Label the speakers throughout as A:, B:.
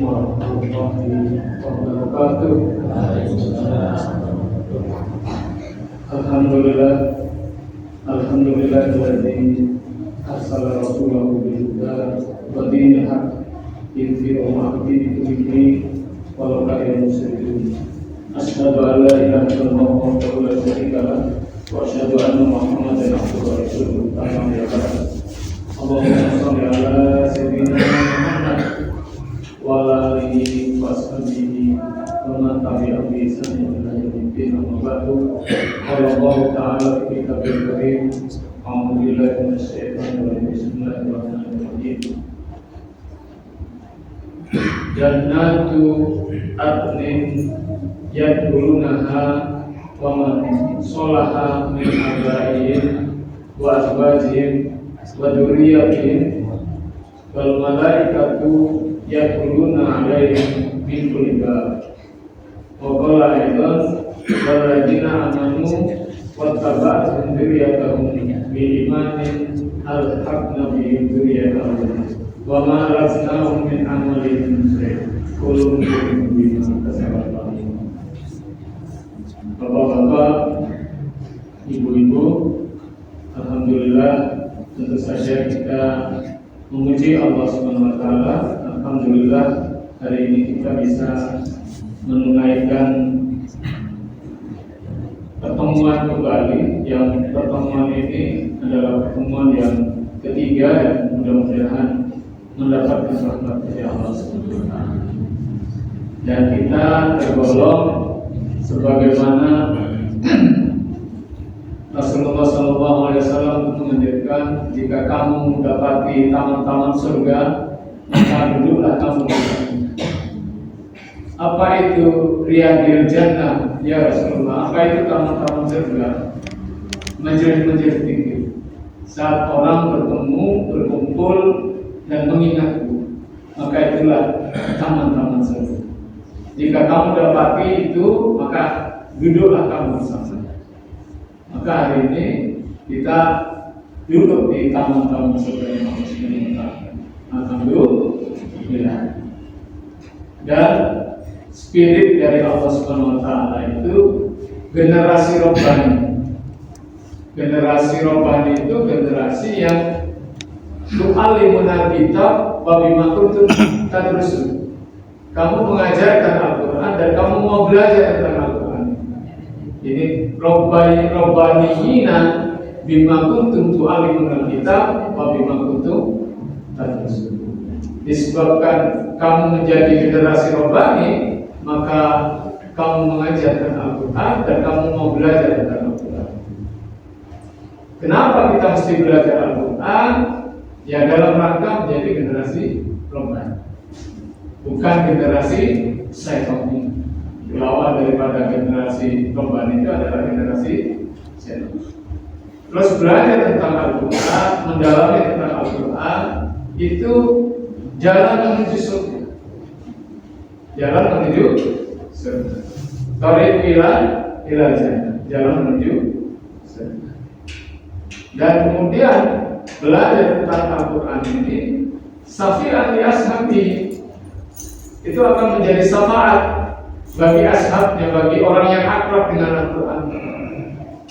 A: warahmatullahi wabarakatuh. Alhamdulillah, alhamdulillahilladzi arsala rasulahu bil huda wa dinil haqq yudhhirahu 'ala dini kullihi walau karihal musyrikun. Asyhadu an la ilaha illallah wahdahu la syarika lah wa asyhadu anna Muhammadan abduhu wa rasuluh. Amma ba'd. Allahumma shalli ala sayyidina Muhammad wa ala alihi wa sahbihi wa man tabi'ahum bi ihsan ila yaumil din. Amma ba'du. Qala Allah ta'ala fi kitabil karim. A'udzu billahi minasy syaithanir rajim. Bismillahirrahmanirrahim. Jannatu adnin yadkhulunaha wa man sholaha min abaihim wa azwajihim wa dzurriyyatihim wal malaikatu yadkhuluna 'alaihim min kulli bab. Wa qala aidan walladzina amanu wattaba'atuhum dzurriyyatuhum bi imanin alhaqna bihim dzurriyyatahum wa ma alatnahum min amalihim min syai'. Kullu imrin bima kasaba. Bapak-bapak, ibu-ibu, alhamdulillah, tentu saja kita memuji Allah Subhanahu wa taala. Alhamdulillah, hari ini kita bisa menunaikan pertemuan kembali. Yang pertemuan ini adalah pertemuan yang ketiga dan mudah-mudahan mendapatkan rahmat dari Allah Subhanahu wa taala. Dan kita tergolong sebagaimana Rasulullah SAW mengajarkan, jika kamu mendapati taman-taman surga, maka duduklah kamu di sana. Apa itu riyadil jannah ya Rasulullah? Apa itu taman-taman surga? Majelis-majelis tinggi. Saat orang bertemu, berkumpul dan mengingatku, maka itulah taman-taman surga. Jika kamu dapati itu, maka duduklah kamu bersama. Maka hari ini kita duduk di taman-taman surga yang Allah Subhanahu wa taala. Alhamdulillah. Dan spirit dari Allah Subhanahu wa taala itu generasi robbani. Generasi robbani itu generasi yang tu'allimuna kitab wa bima kuntum tadrusun. Kamu mengajarkan Al-Quran dan kamu mau belajar tentang Al-Quran. Ini robbaniyina bima kuntum tu'allimuna kitab wa bima kuntum tadrusun. Disebabkan kamu menjadi generasi robbani, maka kamu mengajarkan Al-Quran dan kamu mau belajar tentang Al-Quran. Kenapa kita mesti belajar Al-Quran? Ya dalam rangka menjadi generasi robbani, bukan generasi syaitan. Lawan daripada generasi robbani itu adalah generasi syaitan. Terus belajar tentang Al-Quran, mendalami tentang Al-Quran, itu jalan menuju surga. Jalan menuju surga. Thariq ila jannah, jalan menuju surga. Dan kemudian belajar tentang Al-Quran ini syafi'an li ashabi, itu akan menjadi syafaat bagi ashabnya, bagi orang yang akrab dengan Al-Quran.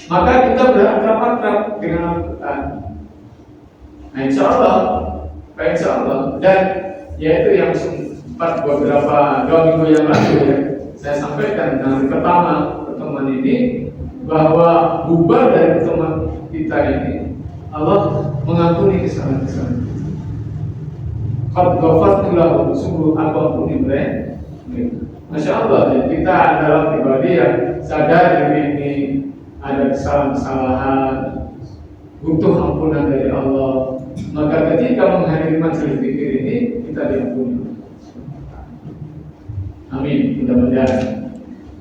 A: Maka kita berakrab-akrab dengan Al-Quran. Nah, insya Allah. Dan yaitu yang sempat beberapa 2 minggu yang lalu ya, saya sampaikan dari pertemuan ini, bahwa bubar dari pertemuan kita ini, Allah mengampuni kesalahan-kesalahan. Qad ghafartu lahu, sungguh apapun imre. Masya Allah, ya, kita adalah pribadi yang sadar diri ini ada kesalahan-kesalahan, butuh ampunan dari Allah. Maka ketika menghadiri majelis zikir ini, kita diampuni. Amin. Mudah-mudahan.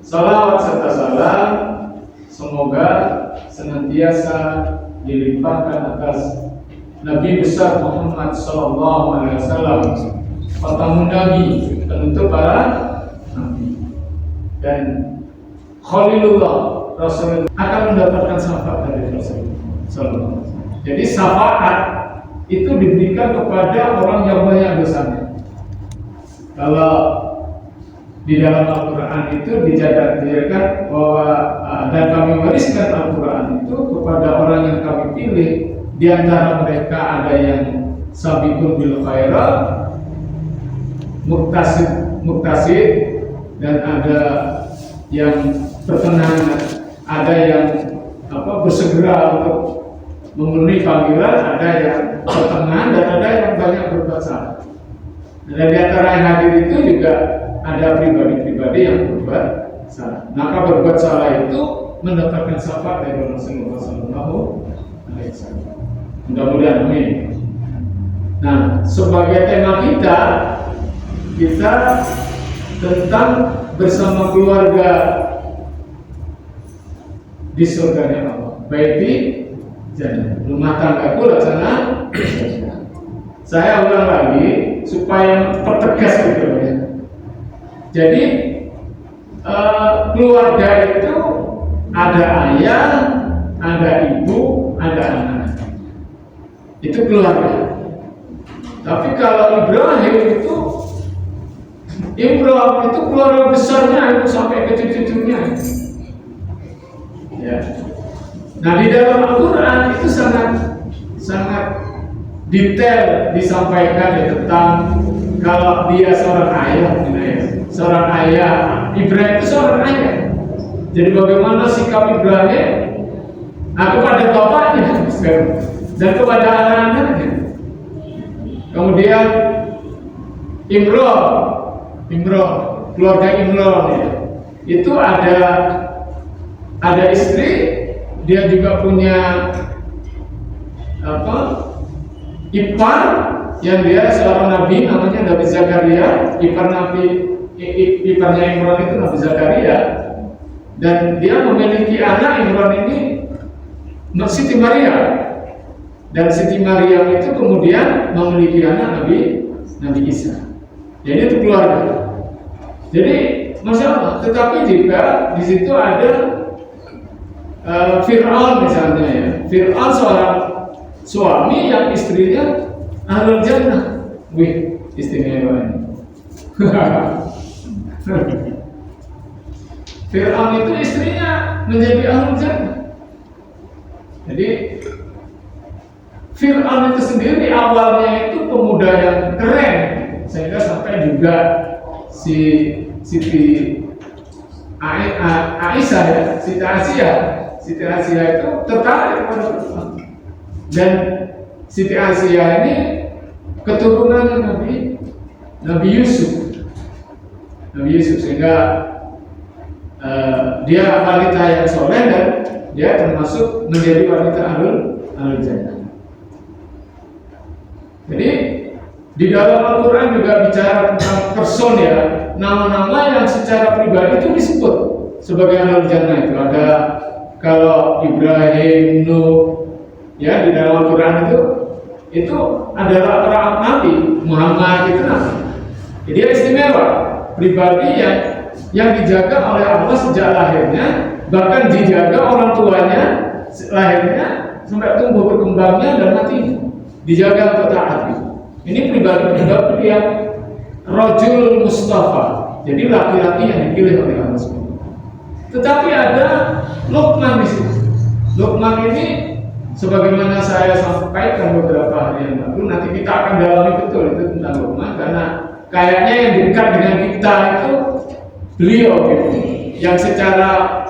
A: Salawat serta salam semoga senantiasa dilimpahkan atas Nabi besar Muhammad SAW, khatamun Nabi, penutup para Nabi, dan Khalilullah Rasulullah akan mendapatkan syafaat dari Rasulullah. Jadi syafaat itu diberikan kepada orang yang banyak dosanya. Kalau di dalam Al-Quran itu dijabarkan bahwa dan kami wariskan Al-Quran itu kepada orang yang kami pilih. Di antara mereka ada yang sabiqun bil khairat, muktasid, dan ada yang pertengahan, ada yang bersegera untuk memenuhi panggilan, ada yang pertengahan, dan ada yang banyak berbuat salah. Dan di antara yang hadir itu juga ada pribadi-pribadi yang berbuat salah. Maka berbuat salah itu mendapatkan syafaat dari Rasulullah SAW. Mudah-mudahan, amin. Nah, sebagai tema kita tentang bersama keluarga di surganya Allah. Baiti jannah, rumah tanggaku laksana. Saya ulang lagi supaya pertegas gitu ya. Jadi keluarga itu ada ayah, ada ibu, ada anak. Itu keluarga. Tapi kalau Ibrahim itu keluarga besarnya itu sampai ke cucu-cucunya. Ya. Nah, di dalam Al-Quran itu sangat detail disampaikan ya, tentang kalau dia seorang ayah, Ibrahim itu seorang ayah. Jadi bagaimana sikap Ibrahim kepada bapaknya dan kepada anak-anaknya. Kemudian Imron, keluarga Imron ya. Itu ada istri, dia juga punya ipar yang dia seorang nabi, namanya Nabi Zakaria. Iparnya Imron itu Nabi Zakaria, dan dia memiliki anak Imron ini Siti Maria. Dan Siti Maryam itu kemudian memiliki anak Nabi Isa. Jadi itu keluarga. Jadi Masya Allah. Tetapi juga di situ ada Fir'aun misalnya ya. Fir'aun seorang suami yang istrinya ahlul jannah. Wih, istimewa ini. Fir'aun itu istrinya menjadi ahlul jannah. Jadi Fir'aun itu sendiri awalnya itu pemuda yang keren, sehingga sampai juga Siti Aisyah ya, Siti Asia itu tertarik pada Fir'aun. Dan Siti Asia ini keturunan Nabi Yusuf, sehingga dia wanita yang soleh dan dia termasuk menjadi wanita ahlul jannah. Jadi di dalam Al-Quran juga bicara tentang person ya, nama-nama yang secara pribadi itu disebut sebagai ahlul jannah. Itu ada kalau Ibrahim, Nuh ya, di dalam Al-Quran itu adalah para nabi, Muhammad itu nabi. Jadi dia istimewa, pribadi yang dijaga oleh Allah sejak lahirnya, bahkan dijaga orang tuanya lahirnya sampai tumbuh berkembangnya dan matinya, dijaga untuk taat. Ini pribadi yang Rajul Mustafa, jadi laki-laki yang dipilih oleh Allah SWT. Tetapi ada Luqman di sini. Luqman ini sebagaimana saya sampaikan beberapa hari yang lalu, nanti kita akan dalami betul itu tentang Luqman, karena kayaknya yang dekat dengan kita itu beliau gitu, yang secara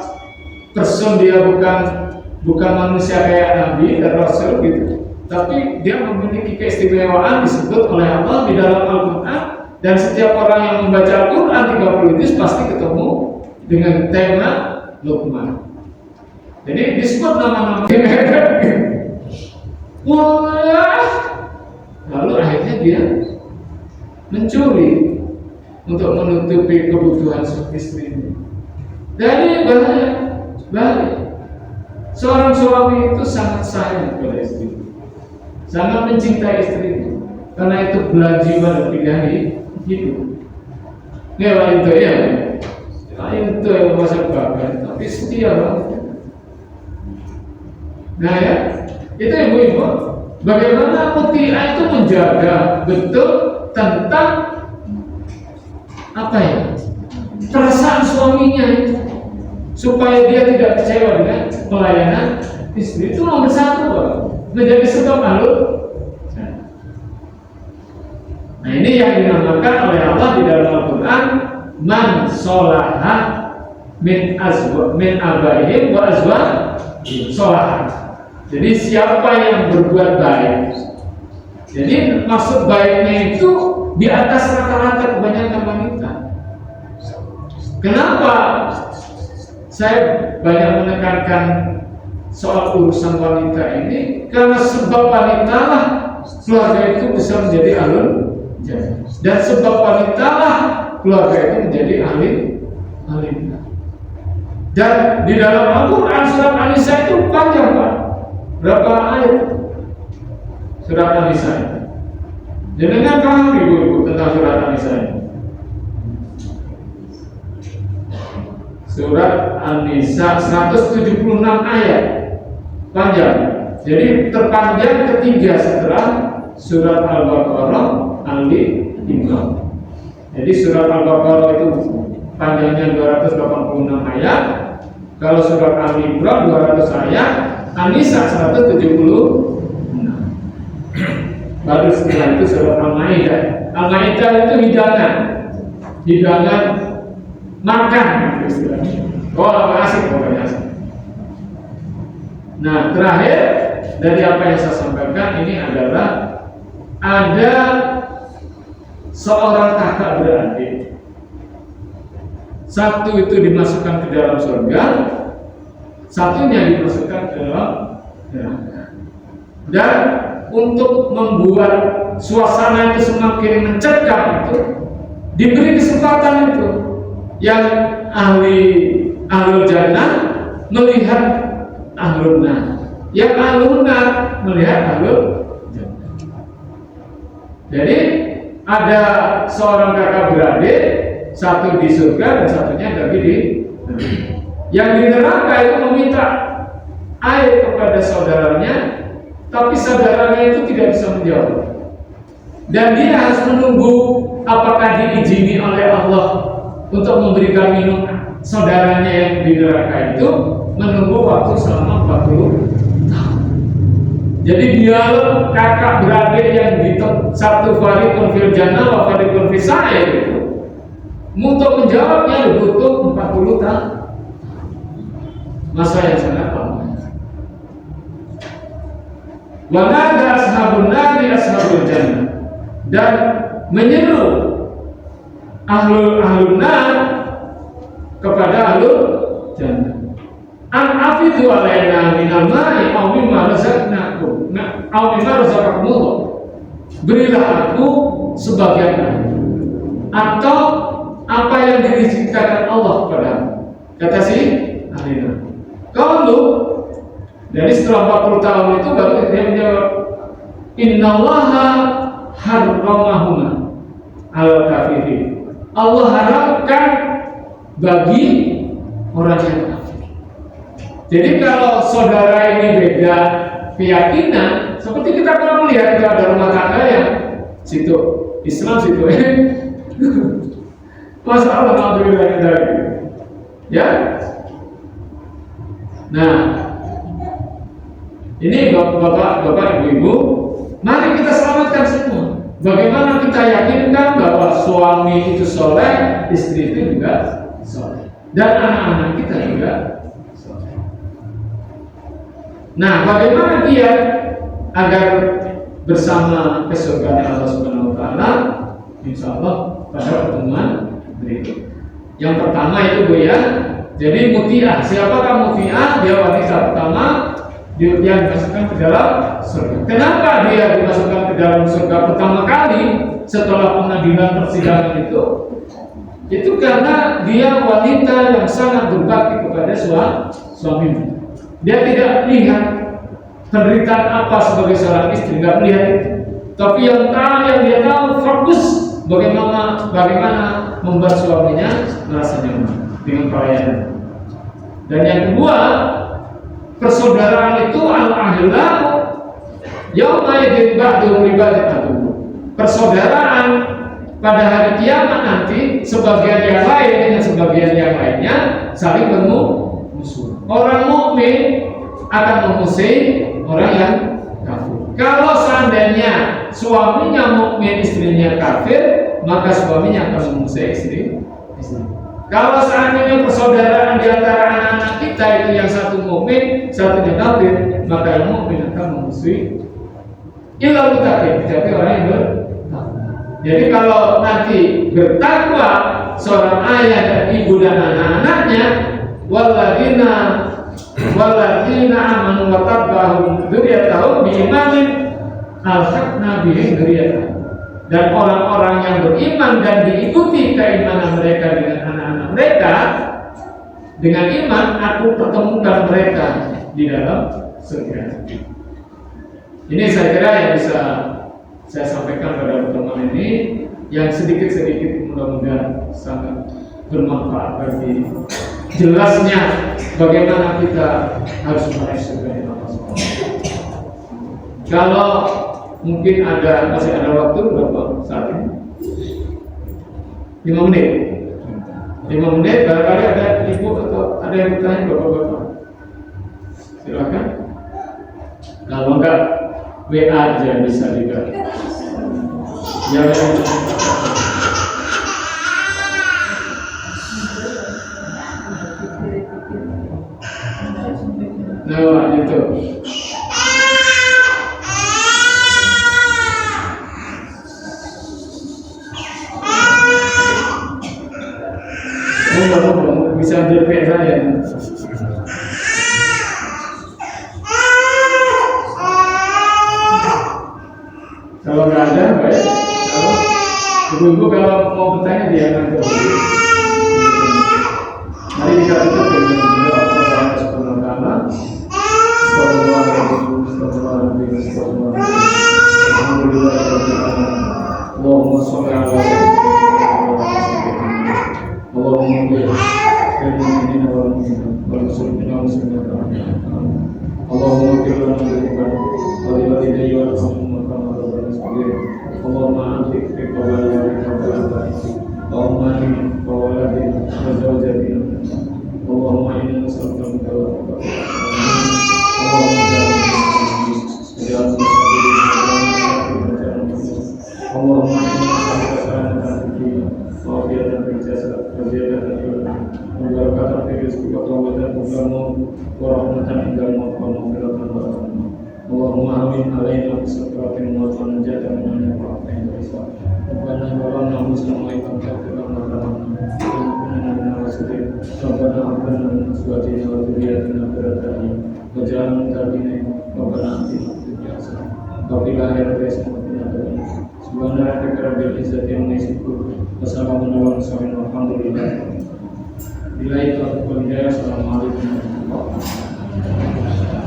A: person dia bukan manusia kayak Nabi dan Rasul gitu, tapi dia memiliki keistimewaan disebut oleh Allah di dalam Al-Quran. Dan setiap orang yang membaca Al-Quran 30 juz pasti ketemu dengan tema Luqman. Jadi disebut nama-nama wah, lalu akhirnya dia mencuri untuk menutupi kebutuhan istrinya. Dari bahaya. Seorang suami itu sangat sayang kepada istri, sangat mencintai istrinya, karena itu belajiwa dan pilihan hidup. Ini itu ya, itu yang masa bahkan, tapi setia banget. Nah ya, itu ibu-ibu, bagaimana Mutia itu menjaga betul tentang apa ya, perasaan suaminya itu, supaya dia tidak kecewa dengan pelayanan istri. Itu nomor satu, Bapak. Menjadi sebab alur. Nah, ini yang dinamakan oleh Allah di dalam Al-Quran, man solaha min abaihim wa azwajihim solaha. Jadi siapa yang berbuat baik. Jadi maksud baiknya itu di atas rata-rata kebanyakan wanita. Kenapa saya banyak menekankan soal urusan wanita ini? Karena sebab wanita lah keluarga itu bisa menjadi alun jannah, dan sebab wanita lah keluarga itu menjadi alim. Dan di dalam Al-Quran surat An-Nisa itu panjang, Pak. Berapa ayat? Surat An-Nisa. Jangan paham ibu-ibu tentang surat An-Nisa ini. Surat An-Nisa 176 ayat panjang. Jadi terpanjang ketiga setelah surat Al-Baqarah, Ali Imran. Jadi surat Al-Baqarah itu panjangnya 286 ayat. Kalau surat Ali Imran 200 ayat, An-Nisa 176. Baru setelah itu surat Al-Maidah. Al-Maidah itu hidangan makan istilahnya. Oh, asik pokoknya asik. Nah, terakhir dari apa yang saya sampaikan ini adalah ada seorang kakak beradik. Satu itu dimasukkan ke dalam surga, satunya dimasukkan ke dalam neraka. Dan untuk membuat suasana itu semakin mencekam itu diberi kesempatan itu yang ahlul jannah melihat ahlul nar, yang ahlul nar melihat ahlul jannah. Jadi ada seorang kakak beradik, satu di surga dan satunya lagi di neraka. Yang di neraka itu meminta air kepada saudaranya, tapi saudaranya itu tidak bisa menjawab. Dan dia harus menunggu apakah diizini oleh Allah untuk memberikan minum saudaranya yang di neraka itu, menunggu waktu selama 40 tahun. Jadi dialog kakak beradik yang di satu fariqun fil jannah wa fariqun fis sa'ir itu, untuk menjawabnya butuh 40 tahun. Masa yang sangat lama. Wa nada ashabun nari ashabul jannah, dan menyeru ahlul nar kepada ahlul jannah. An afidu alaina minal ma'i aw mimma razaqnakum aw mimma razaqakumullah. Berilah aku sebagian air atau apa yang dirizkikan Allah kepadamu. Kata si ahli nar. Kalau dari setelah 40 tahun itu baru dia menjawab, innallaha harramahuma al-kafirin. Allah haramkan bagi orang yang kafir. Jadi kalau saudara ini beda keyakinan, seperti kita kalau melihat itu ada rumah tangga yang situ Islam, situ masalah alhamdulillah dari ya. Nah, ini bapak ibu, mari kita selamatkan semua. Bagaimana kita yakinkan bahwa suami itu soleh, istri itu juga soleh, dan anak-anak kita juga soleh. Nah, bagaimana dia agar bersama ke surga Allah Subhanahu Wa Taala? Insya Allah pada pertemuan berikut. Yang pertama itu Bu ya. Jadi mutiah. Siapakah mutiah? Dia wanita pertama yang dimasukkan ke dalam surga. Kenapa dia dimasukkan ke dalam surga pertama kali setelah pengadilan persidangan itu? Itu karena dia wanita yang sangat berbakti kepada suaminya. Dia tidak lihat penderitaan apa sebagai seorang istri, nggak melihat itu. Tapi yang dia tahu fokus bagaimana membuat suaminya merasa nyaman dengan pelayanan. Dan yang kedua, persaudaraan itu al-ahillah yauma idin ba'du ibadatuh. Persaudaraan pada hari kiamat nanti sebagian yang lain dengan sebagian yang lainnya saling bermusuh. Orang mukmin akan memusuhi orang yang kafir. Kalau seandainya suaminya mukmin, istrinya kafir, maka suaminya akan memusuhi istri. Kalau seandainya persaudaraan di antara anak-anak kita itu yang satu mukmin, satunya kafir, maka yang mukmin akan memusuhi illa muttaqin, jadi orang yang bertakwa. Jadi kalau nanti bertakwa seorang ayah dan ibu dan anak-anaknya, walladzina amanu wa tabbahum dzurriyyatahum biimanin alhaqna bihim dzurriyyatahum. Dan orang-orang yang beriman dan diikuti keimanan mereka dengan anak-anak mereka dengan iman, aku pertemukan mereka di dalam surga. Ini saya kira yang bisa saya sampaikan pada pertemuan ini, yang sedikit-sedikit mudah-mudahan sangat bermanfaat bagi jelasnya bagaimana kita harus meraih surga di Allah SWT. Kalau mungkin masih ada waktu berapa saat ini? 5 menit. 5 menit, barangkali ada ibu atau ada yang bertanya bapak-bapak. Silakan. Kalau enggak, WA aja bisa juga. Ya, nah, itu. Bisa ambil PA saya. Kalau nggak ada, baik. Kalau ibu-ibu kalau mau bertanya dia nanti. Mari kita tutup dengan doa pertama sebelum Allahumma sholli ala Allahumma amin alaina bisalatin wa tanjatan min al-fa'in wa Rabbana walamna muslimin wa ta'ala Rabbana atina min azwajina wa dhurriyyatina qurrata a'yun waj'alna muttaqina Rabbana atina fid dunya hasanah wa fil akhirati hasanah wa qina adzabannar subhana rabbika rabbil izzati amma yasifun wa salamun alal mursalin walhamdulillah. Bila itu aku berhidayah. Assalamualaikum warahmatullahi wabarakatuh.